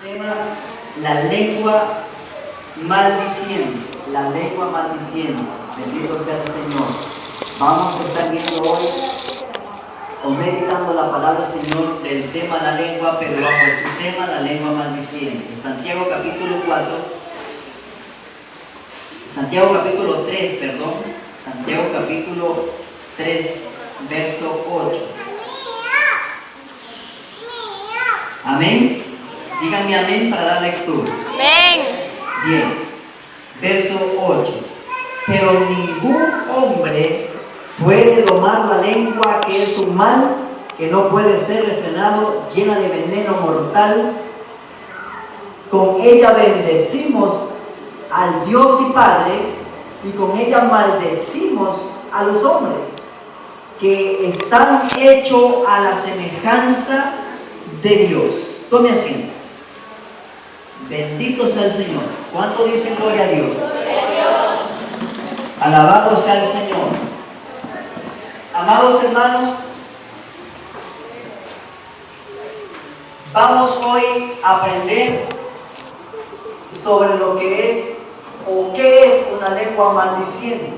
tema la lengua maldiciente. La lengua maldiciente. Bendito sea el Señor. Vamos a estar viendo hoy o meditando la palabra del Señor del tema la lengua, pero bajo el tema la lengua maldiciente. Santiago capítulo 4. Santiago capítulo 3, perdón. Santiago capítulo 3, verso 8. Amén. Díganme amén para dar lectura. Amén. Bien. Verso 8. Pero ningún hombre puede domar la lengua, que es un mal que no puede ser refrenado, llena de veneno mortal. Con ella bendecimos al Dios y Padre, y con ella maldecimos a los hombres, que están hechos a la semejanza de Dios. Tome asiento. Bendito sea el Señor. ¿Cuánto dicen gloria a Dios? Alabado sea el Señor. Amados hermanos, vamos hoy a aprender sobre lo que es o qué es una lengua maldiciente.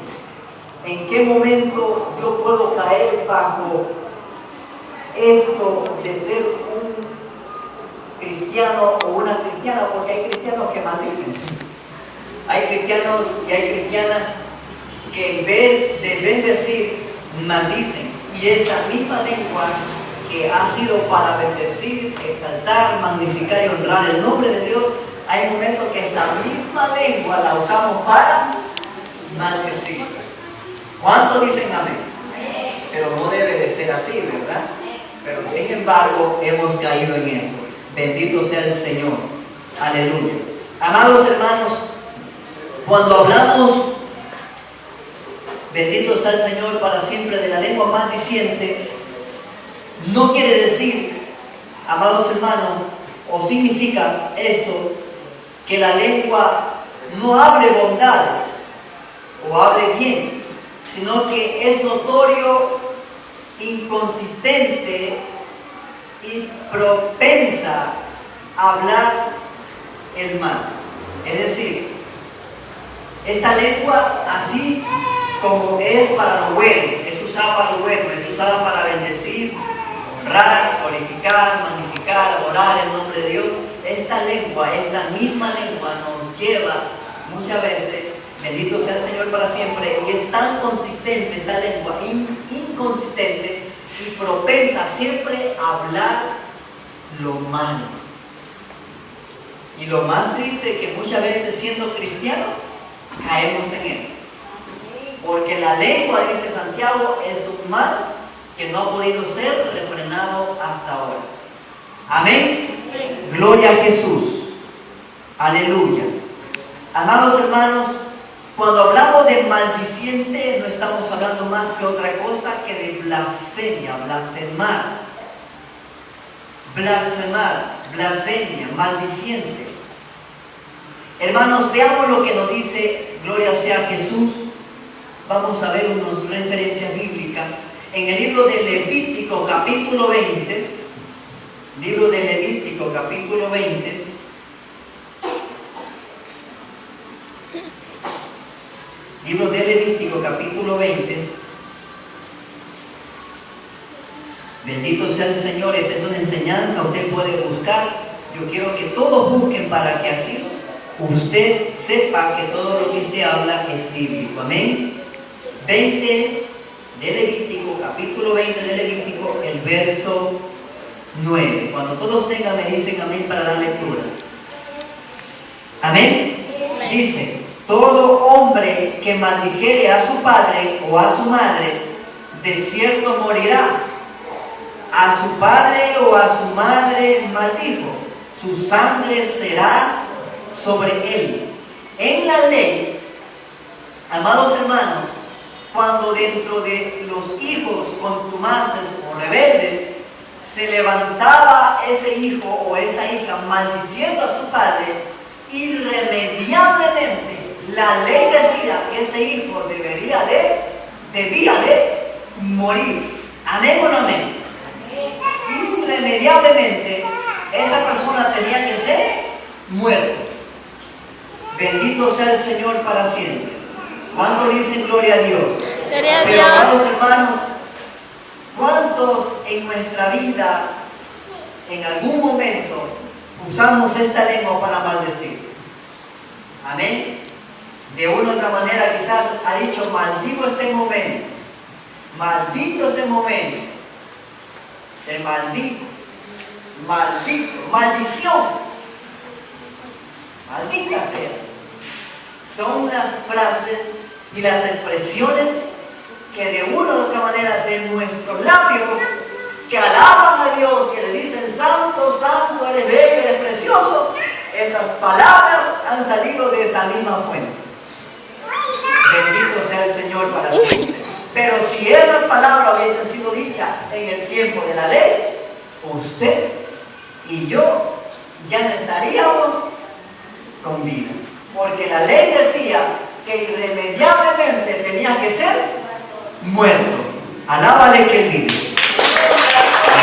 En qué momento yo puedo caer bajo esto de ser un cristiano o una cristiana, porque hay cristianos que maldicen. Hay cristianos y hay cristianas que en vez de bendecir, maldicen. Y esta misma lengua que ha sido para bendecir, exaltar, magnificar y honrar el nombre de Dios, hay momentos que esta misma lengua la usamos para maldecir. ¿Cuántos dicen amén? Pero no debe de ser así, ¿verdad? Pero sin embargo hemos caído en eso. Bendito sea el Señor. Aleluya. Amados hermanos, cuando hablamos, bendito sea el Señor para siempre, de la lengua maldiciente, no quiere decir, amados hermanos, o significa esto, que la lengua no hable bondades o hable bien, sino que es notorio, inconsistente y propensa a hablar el mal. Es decir, esta lengua, así como es para lo bueno, es usada para lo bueno, es usada para bendecir, honrar, glorificar, magnificar, orar en nombre de Dios. Esta lengua, esta misma lengua nos lleva muchas veces, bendito sea el Señor para siempre, y es tan consistente esta lengua, inconsistente y propensa siempre a hablar lo malo. Y lo más triste es que muchas veces, siendo cristianos, caemos en eso. Porque la lengua, dice Santiago, es un mal que no ha podido ser refrenado hasta ahora. Amén. Gloria a Jesús. Aleluya. Amados hermanos, cuando hablamos de maldiciente, no estamos hablando más que otra cosa que de blasfemia, blasfemar. Blasfemar, blasfemia, maldiciente. Hermanos, veamos lo que nos dice, gloria sea Jesús. Vamos a ver unas referencias bíblicas. En el libro de Levítico, capítulo 20, libro de Levítico, capítulo 20, libro de Levítico, capítulo 20, bendito sea el Señor. Esta es una enseñanza, usted puede buscar. Yo quiero que todos busquen para que así usted sepa que todo lo que se habla es bíblico. Amén. 20 de Levítico, capítulo 20 de Levítico, el verso 9. Cuando todos tengan, me dicen amén para dar lectura. Amén. Dice: todo hombre que maldijere a su padre o a su madre, de cierto morirá. A su padre o a su madre maldijo, su sangre será sobre él. En la ley, amados hermanos, cuando dentro de los hijos contumaces o rebeldes se levantaba ese hijo o esa hija maldiciendo a su padre, irremediablemente la ley decía que ese hijo debía de morir. ¿Amén o no amén? Irremediablemente esa persona tenía que ser muerto. Bendito sea el Señor para siempre. ¿Cuántos dicen gloria a Dios? Gloria a Pero, Dios. amados hermanos, ¿cuántos en nuestra vida, en algún momento, usamos esta lengua para maldecir? Amén. De una u otra manera quizás ha dicho, maldigo este momento, maldito ese momento, te maldito, maldito, maldición, maldita sea. Son las frases y las expresiones que de una u otra manera de nuestros labios, que alaban a Dios, que le dicen santo, santo, eres bello, eres precioso, esas palabras han salido de esa misma fuente. Bendito sea el Señor para siempre. Pero si esas palabras hubiesen sido dichas en el tiempo de la ley, usted y yo ya no estaríamos con vida. Porque la ley decía que irremediablemente tenía que ser muerto. Alábale que él vive.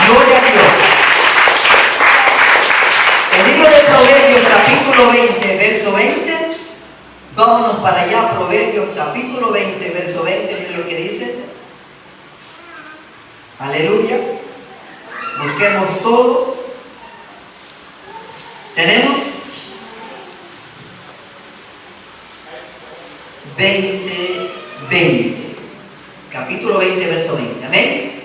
Gloria a Dios. El libro de Proverbios capítulo 20, verso 20. Vámonos para allá, Proverbios capítulo 20, verso 20, es lo que dice. Aleluya. Busquemos todo. Tenemos 20. Capítulo 20, verso 20. Amén.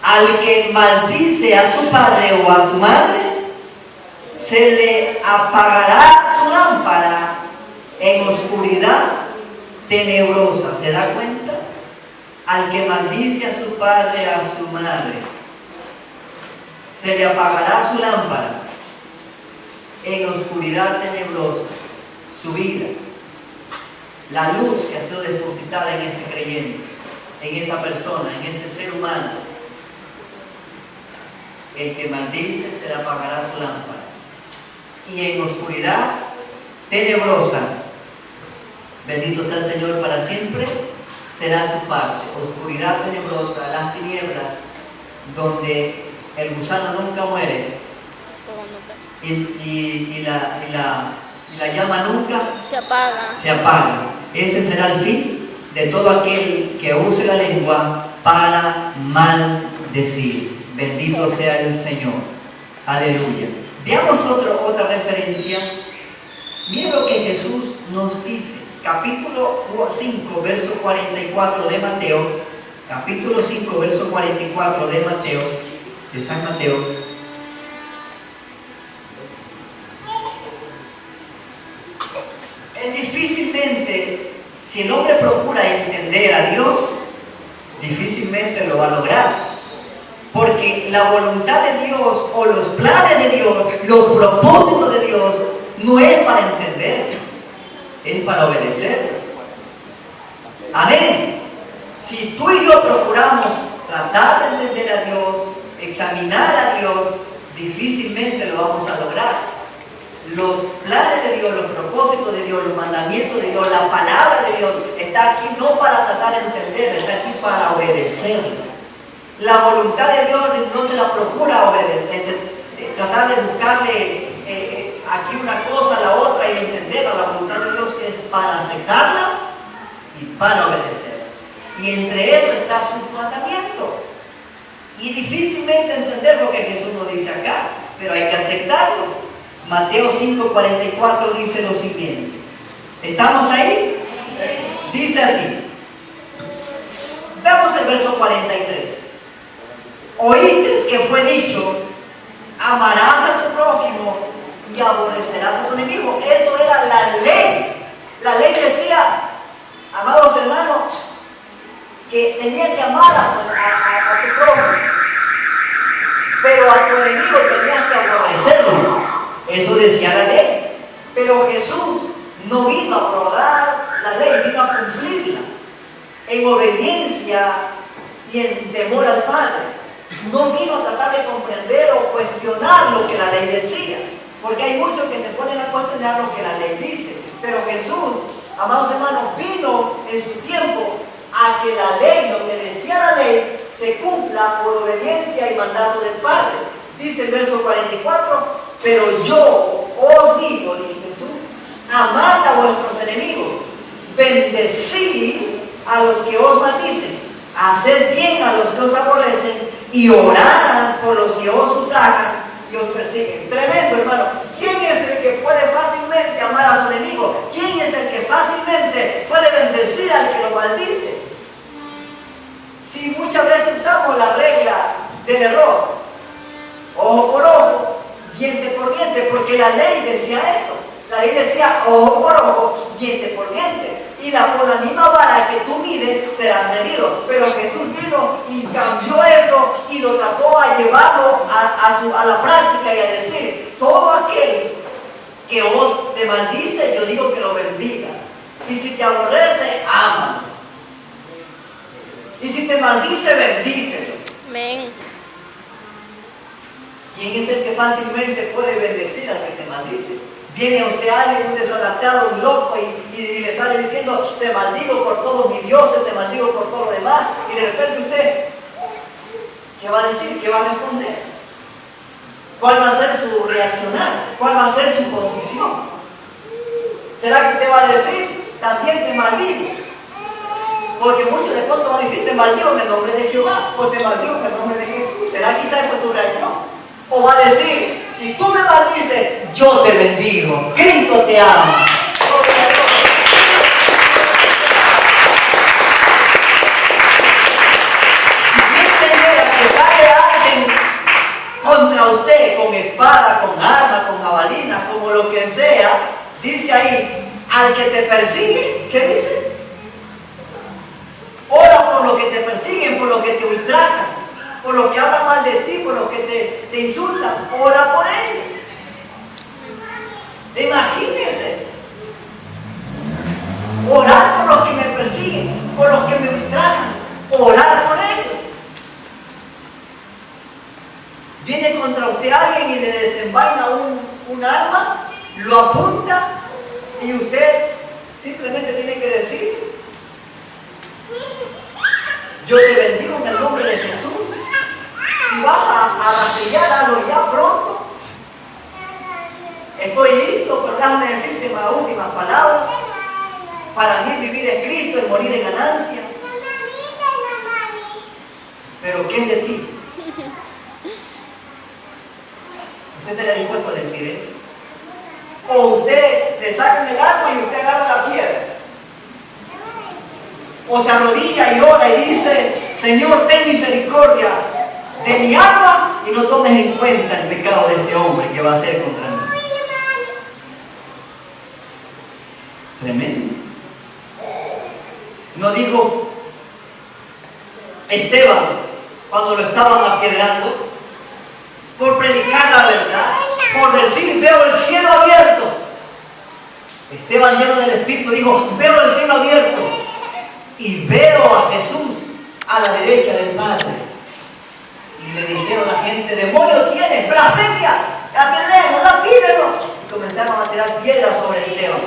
Al que maldice a su padre o a su madre, se le apagará su lámpara en oscuridad tenebrosa. ¿Se da cuenta? Al que maldice a su padre, a su madre, se le apagará su lámpara en oscuridad tenebrosa. Su vida, la luz que ha sido depositada en ese creyente, en esa persona, en ese ser humano, el que maldice se le apagará su lámpara. Y en oscuridad tenebrosa, bendito sea el Señor para siempre, será su parte. Oscuridad tenebrosa, las tinieblas, donde el gusano nunca muere y la llama nunca Se apaga. se apaga. Ese será el fin de todo aquel que use la lengua para maldecir. Bendito sea el Señor. Aleluya. Veamos otra referencia. Mira lo que Jesús nos dice. Capítulo 5, verso 44 de Mateo. Capítulo 5, verso 44 de Mateo, de San Mateo. Difícilmente, si el hombre procura entender a Dios, difícilmente lo va a lograr. Porque la voluntad de Dios o los planes de Dios, los propósitos de Dios, no es para entender, es para obedecer. Amén. Si tú y yo procuramos tratar de entender a Dios, examinar a Dios, difícilmente lo vamos a lograr. Los planes de Dios, los propósitos de Dios, los mandamientos de Dios, la palabra de Dios está aquí no para tratar de entender, está aquí para obedecer. La voluntad de Dios no se la procura obedecer, tratar de buscarle aquí una cosa, la otra y entenderla. La voluntad de Dios es para aceptarla y para obedecer. Y entre eso está su mandamiento. Y difícilmente entender lo que Jesús nos dice acá, pero hay que aceptarlo. Mateo 5:44 dice lo siguiente. ¿Estamos ahí? Dice así. Veamos el verso 43. Oíste que fue dicho, amarás a tu prójimo y aborrecerás a tu enemigo. Eso era la ley. La ley decía, amados hermanos, que tenía que amar a tu prójimo, pero a tu enemigo tenías que aborrecerlo. Eso decía la ley. Pero Jesús no vino a aprobar la ley, vino a cumplirla en obediencia y en temor al Padre. No vino a tratar de comprender o cuestionar lo que la ley decía, porque hay muchos que se ponen a cuestionar lo que la ley dice. Pero Jesús, amados hermanos, vino en su tiempo a que la ley, lo que decía la ley, se cumpla por obediencia y mandato del Padre. Dice el verso 44, Pero yo os digo, dice Jesús, amad a vuestros enemigos, bendecid a los que os maldicen, haced bien a los que os aborrecen y orad por los que os ultrajan y os persiguen. Tremendo, hermano. ¿Quién es el que puede fácilmente amar a su enemigo? ¿Quién es el que fácilmente puede bendecir al que lo maldice? Si muchas veces usamos la regla del error, ojo por ojo, diente por diente, porque la ley decía eso. La ley decía ojo por ojo, diente por diente. Y con la misma vara que tú mides serás medido. Pero Jesús vino y cambió eso y lo trató a llevarlo a la práctica y a decir: todo aquel que os te maldice, yo digo que lo bendiga. Y si te aborrece, ámalo. Y si te maldice, bendícelo. Amén. ¿Quién es el que fácilmente puede bendecir al que te maldice? Viene a usted alguien, un desadaptado, un loco, y le sale diciendo: te maldigo por todos mis dioses, te maldigo por todo lo demás. Y de repente usted, ¿qué va a decir? ¿Qué va a responder? ¿Cuál va a ser su reaccionar? ¿Cuál va a ser su posición? ¿Será que usted va a decir: también te maldigo? Porque muchos de pronto van a decir: te maldigo en el nombre de Jehová, o te maldigo en el nombre de Jesús. ¿Será quizá esa tu reacción? O va a decir: si tú me maldices, yo te bendigo. Cristo te ama. Si que sale alguien contra usted con espada, con arma, con jabalina, como lo que sea, dice ahí: al que te persigue, ¿qué dice? Ora por los que te persiguen, por los que te ultrajan, por los que hablan mal de ti, por los que te insultan. Ora por ellos. Imagínense. Orar por los que me persiguen, por los que me ultrajan. Orar por ellos. Viene contra usted alguien y le desenvaina un arma, lo apunta y usted simplemente tiene que decir: yo te bendigo en el nombre de Jesús. Si vas a rastrillarlo ya pronto, estoy listo, pero déjame decirte las últimas palabras. Para mí vivir es Cristo, el morir es ganancia. Pero ¿qué es de ti? ¿Usted estaría dispuesto a decir eso? O usted le sacan el arma y usted agarra la piedra. O se arrodilla y ora y dice: Señor, ten misericordia de mi alma y no tomes en cuenta el pecado de este hombre que va a hacer contra mí. Tremendo. No digo Esteban cuando lo estaban apedreando por predicar la verdad, por decir: veo el cielo abierto. Esteban, lleno del Espíritu, dijo: veo el cielo abierto y veo a Jesús a la derecha del Padre. Y le dijeron a la gente: demonio tiene, blasfemia, apedréenlo, lapídenlo. Y comenzaron a tirar piedras sobre Esteban.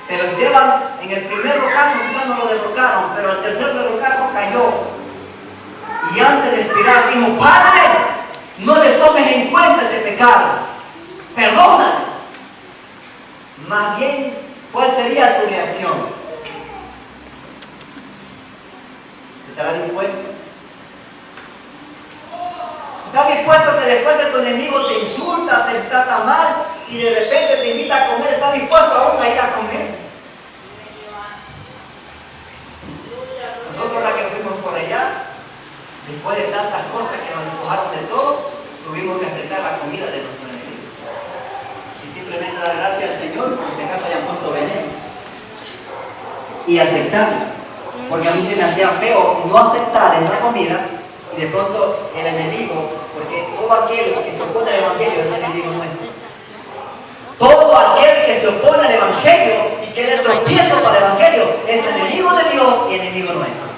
Pero Esteban, en el primer ocaso quizás no lo derrocaron, pero el tercer ocaso cayó. Y antes de expirar dijo: Padre, no le tomes en cuenta este pecado, perdónalos. Más bien, ¿cuál sería tu reacción? ¿Estarás dispuesto? ¿Estás dispuesto que después de tu enemigo te insulta, te trata mal y de repente te invita a comer? ¿Estás dispuesto aún a ir a comer? Nosotros, la que fuimos por allá, después de tantas cosas que nos despojaron de todo, tuvimos que aceptar la comida de nuestro enemigo. Y simplemente dar gracias al Señor porque en este caso hayan puesto veneno. Y aceptarla. Porque a mí se me hacía feo no aceptar esa comida y de pronto el enemigo, porque todo aquel que se opone al Evangelio es enemigo nuestro. Todo aquel que se opone al Evangelio y que le tropiezo para el Evangelio es enemigo de Dios y enemigo nuestro.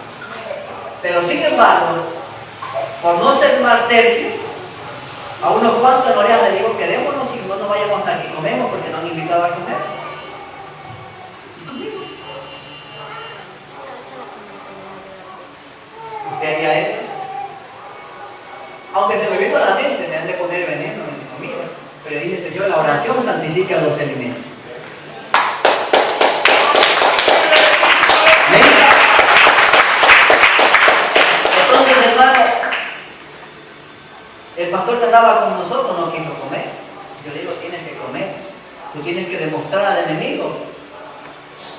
Pero sin embargo, por no ser martercio, a unos cuantos en orejas le digo: quedémonos y no nos vayamos hasta aquí comemos porque nos han invitado a comer. ¿Usted haría eso? Aunque se me vino a la mente, me han de poner veneno en mi comida. Pero dice Señor, la oración santifica los alimentos. Entonces, hermano, el pastor que andaba con nosotros no quiso comer. Yo le digo, tienes que comer. Tú tienes que demostrar al enemigo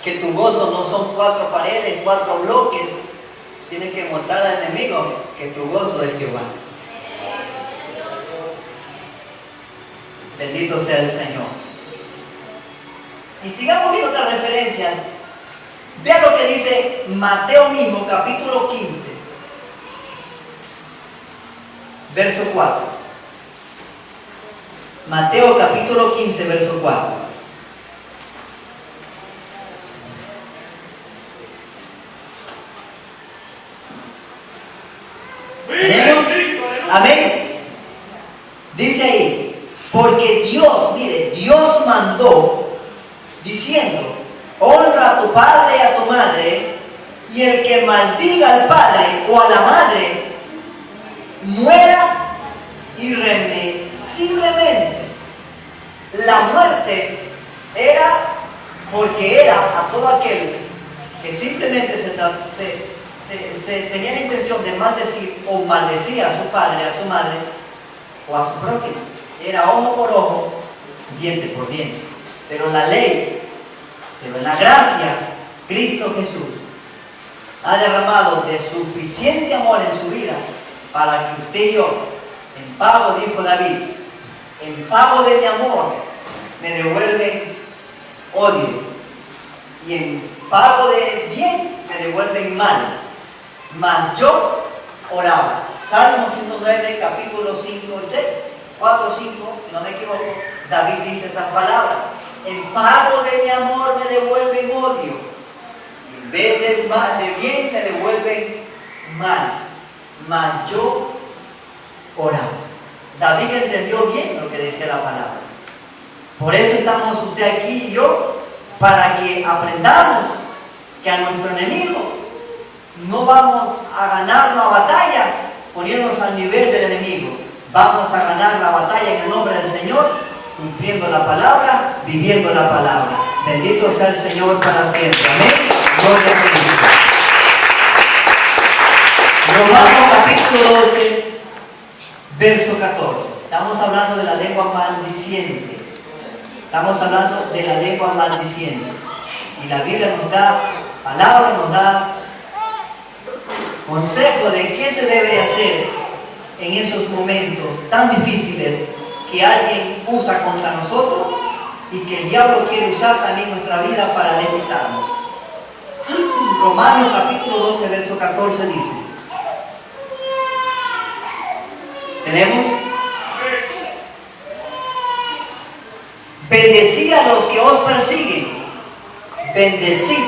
que tu gozo no son 4 paredes, 4 bloques. Tienes que mostrar al enemigo que tu gozo es Jehová. Bendito sea el Señor. Y sigamos viendo otras referencias. Vea lo que dice Mateo mismo, capítulo 15, verso 4. Mateo capítulo 15, verso 4. ¿Tenemos? Amén. Dice ahí, porque Dios, mire, Dios mandó diciendo, honra a tu padre y a tu madre, y el que maldiga al padre o a la madre, muera irremisiblemente. La muerte era porque era a todo aquel que simplemente se tenía la intención de maldecir o maldecía a su padre, a su madre o a su prójimo. Era ojo por ojo, diente por diente. Pero la ley, pero en la gracia, Cristo Jesús ha derramado de suficiente amor en su vida para que usted y yo, en pago, dijo David, en pago de mi amor me devuelven odio, y en pago de bien me devuelven mal. Mas yo oraba. Salmo 109, capítulo 5 y 6, 4, 5, si no me equivoco, David dice estas palabras: en pago de mi amor me devuelven odio, y en vez de bien me devuelven mal. Mas yo oraba. David entendió bien lo que decía la palabra. Por eso estamos usted aquí y yo, para que aprendamos que a nuestro enemigo no vamos a ganar la batalla poniéndonos al nivel del enemigo. Vamos a ganar la batalla en el nombre del Señor, cumpliendo la palabra, viviendo la palabra. Bendito sea el Señor para siempre. Amén. Gloria a Cristo. Romanos capítulo 12, verso 14. Estamos hablando de la lengua maldiciente. Estamos hablando de la lengua maldiciente. Y la Biblia nos da palabra, nos da consejo de qué se debe hacer en esos momentos tan difíciles que alguien usa contra nosotros y que el diablo quiere usar también nuestra vida para debilitarnos. Romanos capítulo 12, verso 14 dice: ¿tenemos? Bendecid a los que os persiguen, bendecid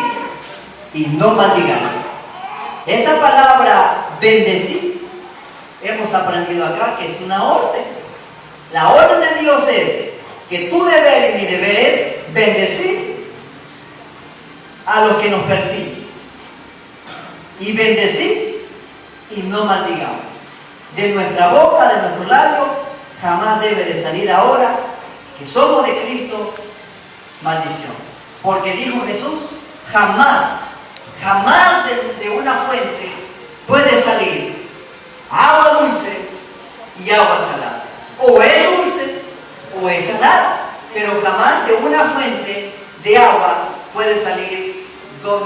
y no maldigáis. Esa palabra bendecid, hemos aprendido acá que es una orden. La orden de Dios es que tu deber y mi deber es bendecir a los que nos persiguen. Y bendecir y no maldigamos. De nuestra boca, de nuestro labio, jamás debe de salir ahora que somos de Cristo maldición. Porque dijo Jesús, jamás de una fuente puede salir agua dulce y agua salada. O es dulce o es salada, pero jamás de una fuente de agua puede salir dos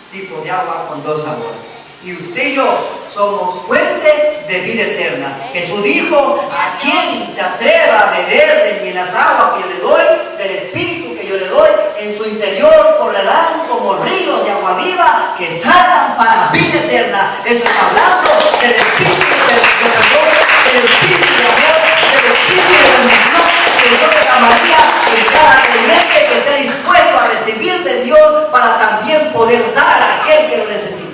tipos de agua con dos sabores. Y usted y yo somos fuente de vida eterna. Jesús dijo: a quien se atreva a beber de las aguas que yo le doy, del Espíritu que yo le doy, en su interior correrán como ríos de agua viva que salgan para vida eterna. Eso está hablando del Espíritu de perdón, del Espíritu de amor, del Espíritu de bendición que Dios derramaría en cada creyente que esté dispuesto a recibir de Dios para también poder dar a aquel que lo necesita.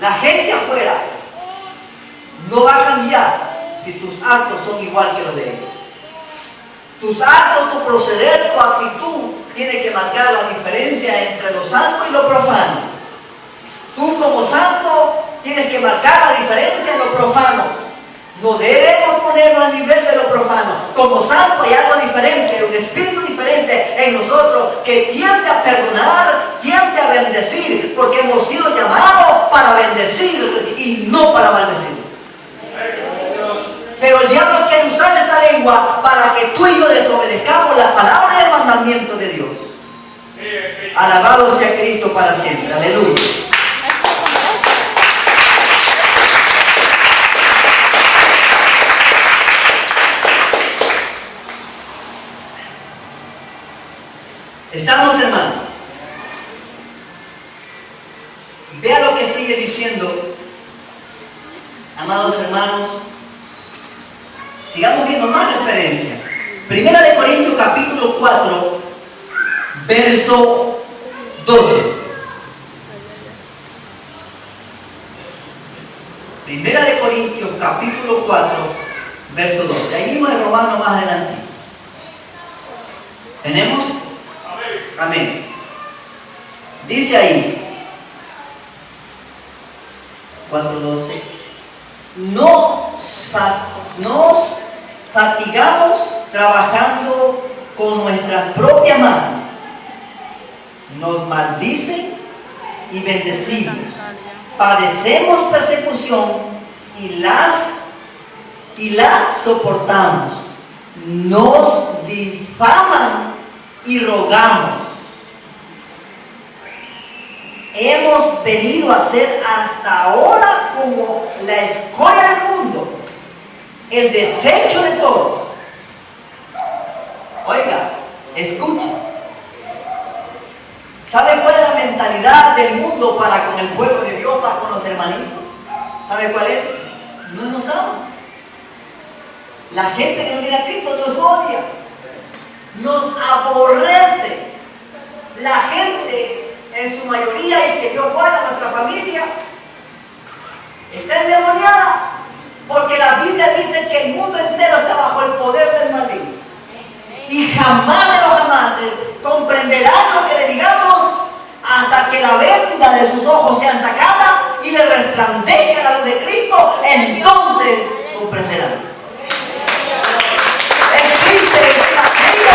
La gente afuera no va a cambiar si tus actos son igual que los de ellos. Tus actos, tu proceder, tu actitud tiene que marcar la diferencia entre lo santo y lo profano. Tú como santo tienes que marcar la diferencia en lo profano. No debemos ponernos al nivel como salvo hay algo diferente, un espíritu diferente en nosotros que tiende a perdonar, tiende a bendecir, porque hemos sido llamados para bendecir y no para maldecir. Pero el diablo quiere usar esta lengua para que tú y yo desobedezcamos la palabra y el mandamiento de Dios. Alabado sea Cristo para siempre. Aleluya. ¿Estamos, hermanos? Vea lo que sigue diciendo, amados hermanos. Sigamos viendo más referencias. Primera de Corintios capítulo 4, verso 12. Primera de Corintios capítulo 4, verso 12. Ahí mismo en Romano más adelante. ¿Tenemos? Amén. Dice ahí 4:12. Nos fatigamos trabajando con nuestras propias manos. Nos maldicen y bendecimos. Padecemos persecución y la soportamos. Nos difaman y rogamos. Hemos venido a ser hasta ahora como la escoria del mundo, el desecho de todo. Oiga, escucha. ¿Sabe cuál es la mentalidad del mundo para con el pueblo de Dios, para con los hermanitos? ¿Sabe cuál es? No nos ama. La gente que no viene a Cristo nos odia, nos aborrece. La gente, en su mayoría, y que Dios guarda a nuestra familia, está endemoniada, porque la Biblia dice que el mundo entero está bajo el poder del maligno. Y jamás de los jamases comprenderán lo que le digamos hasta que la venda de sus ojos sea sacada y le resplandezca la luz de Cristo. Entonces comprenderán. Es triste decir aquello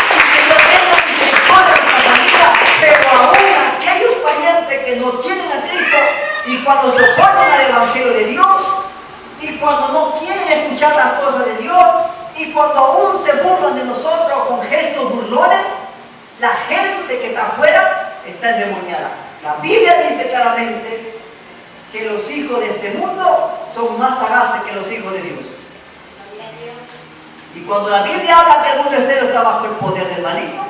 y que yo tenga misericordia de nuestra familia, pero aún aquellos parientes que no tienen a Cristo y cuando se oponen al Evangelio de Dios y cuando no quieren escuchar las cosas de Dios y cuando aún se burlan de nosotros con gestos burlones, la gente que está afuera está endemoniada. La Biblia dice claramente que los hijos de este mundo son más sagaces que los hijos de Dios. Y cuando la Biblia habla que el mundo entero está bajo el poder del maligno,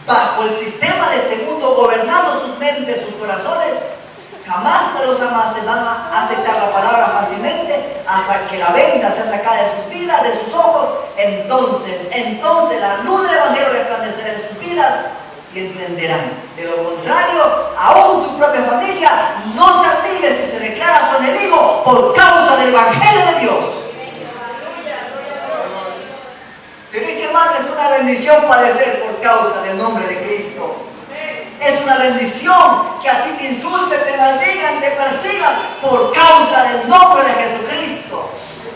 bajo el sistema de este mundo gobernando sus mentes, sus corazones, jamás de los amases van a aceptar la palabra fácilmente hasta que la venda sea sacada de sus vidas, de sus ojos. Entonces la luz del Evangelio resplandecerá en sus vidas y entenderán. De lo contrario, aún su propia familia no se admire si se declara su enemigo por causa del Evangelio de Dios. Tiene que, hermano, es una bendición padecer por causa del nombre de Cristo. Es una bendición que a ti te insulten, te maldigan, te persigan por causa del nombre de Jesucristo.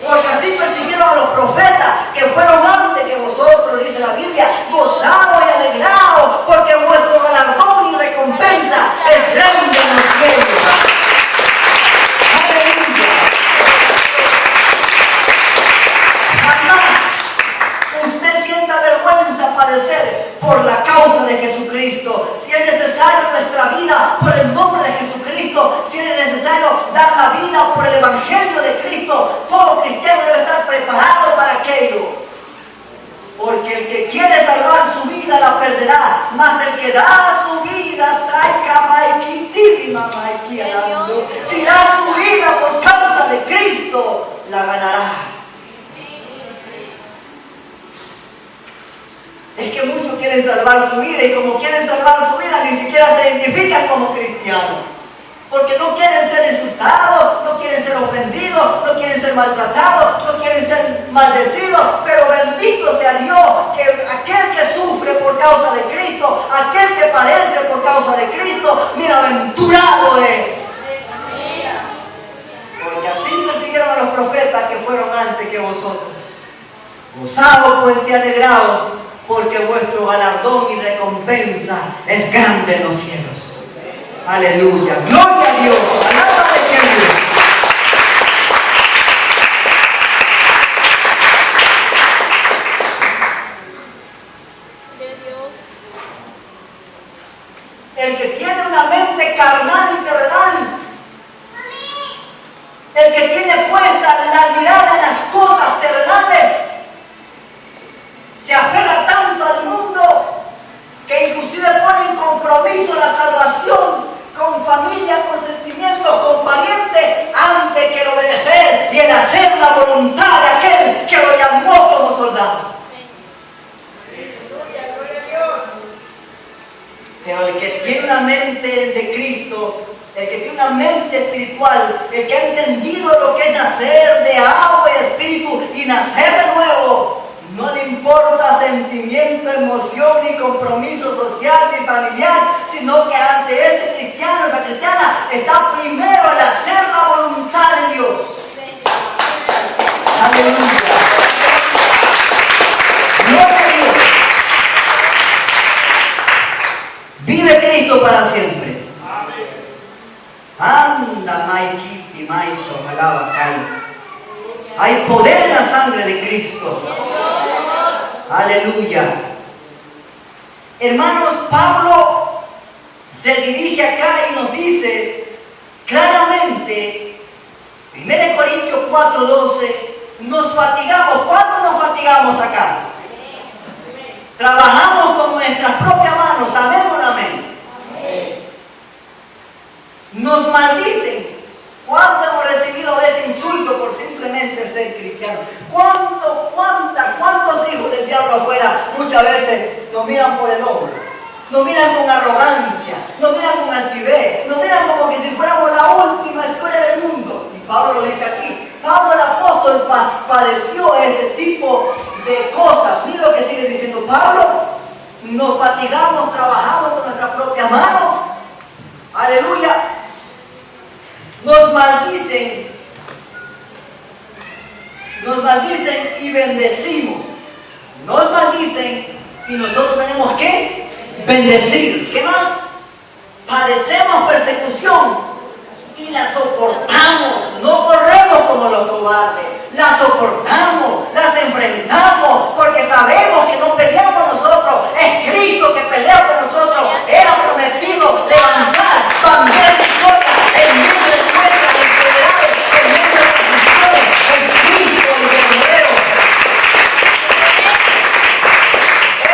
Porque así persiguieron a los profetas que fueron antes que vosotros, dice la Biblia, gozados y alegrados, porque vuestro galardón y recompensa es grande en los cielos. Aleluya. Jamás usted sienta vergüenza padecer por la causa de Jesucristo. Si es necesario nuestra vida por el nombre de Jesucristo, si es necesario dar la vida por el Evangelio de Cristo, todo cristiano debe estar preparado para aquello. Porque el que quiere salvar su vida la perderá, mas el que da su vida, si da su vida por causa de Cristo, la ganará. Es que muchos quieren salvar su vida y como quieren salvar su vida ni siquiera se identifican como cristianos. Porque no quieren ser insultados, no quieren ser ofendidos, no quieren ser maltratados, no quieren ser maldecidos. Pero bendito sea Dios que aquel que sufre por causa de Cristo, aquel que padece por causa de Cristo, bienaventurado es. Porque así persiguieron a los profetas que fueron antes que vosotros. Gozaos pues y alegraos, porque vuestro galardón y recompensa es grande en los cielos. Aleluya. Gloria a Dios. Alaba de Dios. El que tiene una mente carnal y terrenal, el que tiene puesta la mirada en las cosas terrenales, se aferra tanto al mundo que inclusive pone en compromiso la salvación con familia, con sentimientos, con parientes, antes que el obedecer y el hacer la voluntad de aquel que lo llamó como soldado. Pero el que tiene una mente de Cristo, el que tiene una mente espiritual, el que ha entendido lo que es nacer de agua y espíritu y nacer de nuevo, no le importa sentimiento, emoción, ni compromiso social, ni familiar, sino que ante ese cristiano, esa cristiana, está primero el hacer la voluntad de Dios. Aleluya. Gloria a Dios. Vive Cristo para siempre. Anda, Maiki y Maiso, alaba Cali. Hay poder en la sangre de Cristo. Aleluya. Hermanos, Pablo se dirige acá y nos dice claramente, 1 Corintios 4:12, nos fatigamos. ¿Cuándo nos fatigamos acá? Trabajamos con nuestras propias manos. ¿Amén o no amén? Nos maldicen. ¿Cuánto hemos recibido ese insulto por simplemente ser cristianos? ¿Cuántos hijos del diablo afuera muchas veces nos miran por el hombro? Nos miran con arrogancia, nos miran con altivez, nos miran como que si fuéramos la última escuela del mundo. Y Pablo lo dice aquí. Pablo el apóstol padeció ese tipo de cosas. Mira lo que sigue diciendo Pablo. Nos fatigamos, trabajamos con nuestras propias manos. Aleluya. Nos maldicen y bendecimos. Nos maldicen y nosotros tenemos que bendecir. ¿Qué más? Padecemos persecución y la soportamos. No corremos como los cobardes. La soportamos, las enfrentamos, porque sabemos que no peleamos nosotros. Es Cristo que pelea por nosotros. Él ha prometido levantar banderas de victoria en medio de nuestras enfermedades, en medio de las aflicciones. Es Cristo el guerrero.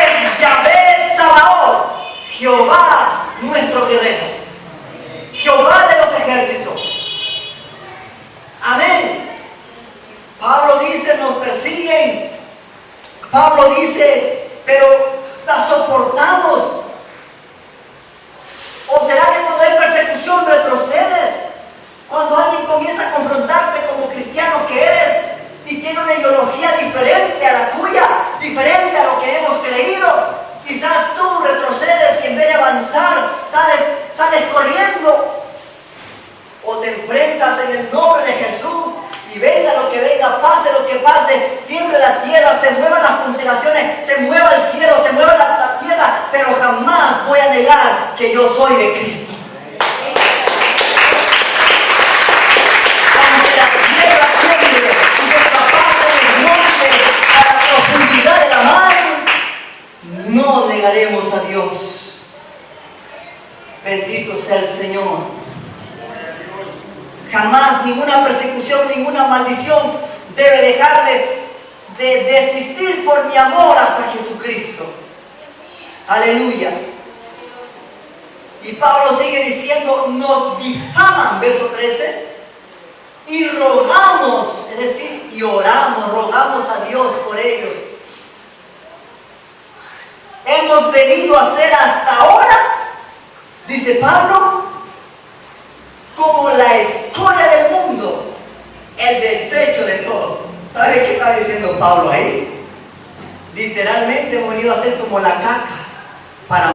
Es Yahvé Sabaoth, Jehová nuestro guerrero, Jehová de los ejércitos. Amén. Pablo dice, nos persiguen. Pablo dice, pero la soportamos. ¿O será que cuando hay persecución retrocedes? Cuando alguien comienza a confrontarte como cristiano que eres y tiene una ideología diferente a la tuya, diferente a lo que hemos creído, quizás tú retrocedes y en vez de avanzar sales corriendo. O te enfrentas en el nombre de Jesús y venga lo que venga, pase lo que pase, tiemble la tierra, se muevan las constelaciones, se mueva el cielo, se mueva la tierra, pero jamás voy a negar que yo soy de Cristo. Aunque la tierra tiemble y se traspase el monte a la profundidad de la mar, no negaremos a Dios. Bendito sea el Señor. Jamás ninguna persecución, ninguna maldición debe dejarme de desistir por mi amor hacia Jesucristo. Aleluya. Y Pablo sigue diciendo, nos difaman, verso 13, y rogamos, es decir, y oramos, rogamos a Dios por ellos. Hemos venido a ser hasta ahora, dice Pablo, como la escoria del mundo, el desecho de todo. ¿Sabe qué está diciendo Pablo ahí? Literalmente hemos venido a ser como la caca para